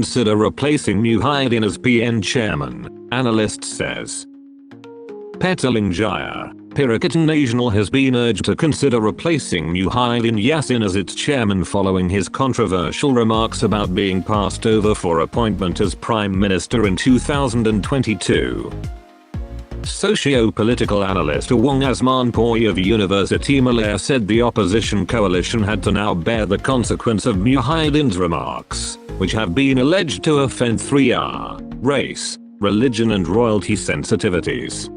consider replacing Muhyiddin as PN chairman, analyst says. Petaling Pakistan National has been urged to consider replacing Muhyiddin Yassin as its chairman following his controversial remarks about being passed over for appointment as Prime Minister in 2022. Socio-political analyst Awang Azmanpour of University Malaya said the opposition coalition had to now bear the consequence of Muhyiddin's remarks, which have been alleged to offend 3R, race, religion and royalty sensitivities.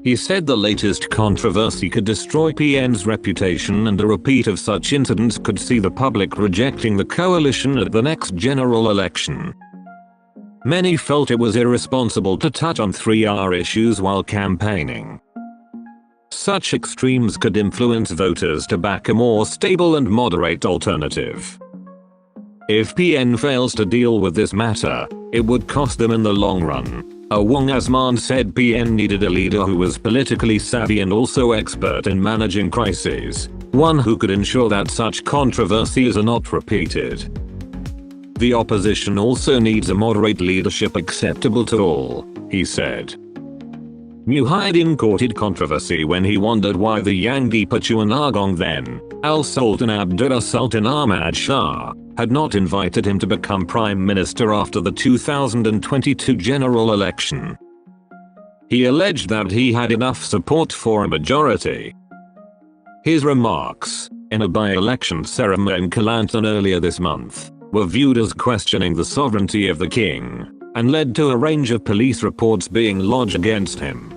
He said the latest controversy could destroy PN's reputation and a repeat of such incidents could see the public rejecting the coalition at the next general election. Many felt it was irresponsible to touch on 3R issues while campaigning. Such extremes could influence voters to back a more stable and moderate alternative. If PN fails to deal with this matter, it would cost them in the long run. Awang Azman said PN needed a leader who was politically savvy and also expert in managing crises, one who could ensure that such controversies are not repeated. The opposition also needs a moderate leadership acceptable to all, he said. Muhyiddin courted controversy when he wondered why the Yangdi Pachuan Agong then, Al-Sultan Abdullah Sultan Ahmad Shah, had not invited him to become Prime Minister after the 2022 general election. He alleged that he had enough support for a majority. His remarks, in a by-election ceremony in Kelantan earlier this month, were viewed as questioning the sovereignty of the king, and led to a range of police reports being lodged against him.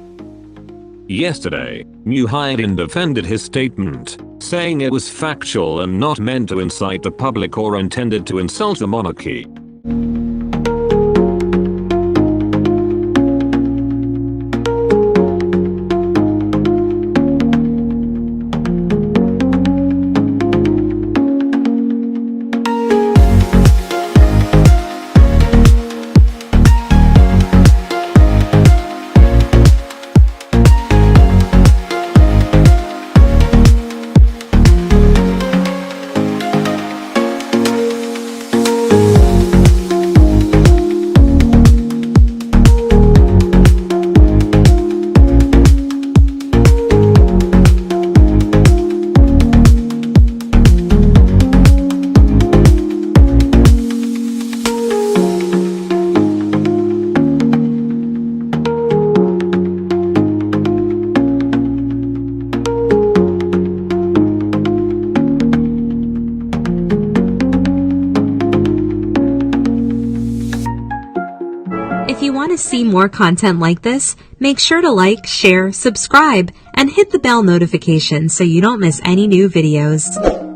Yesterday, Muhyiddin defended his statement, saying it was factual and not meant to incite the public or intended to insult the monarchy. If you want to see more content like this, make sure to like, share, subscribe, and hit the bell notification so you don't miss any new videos.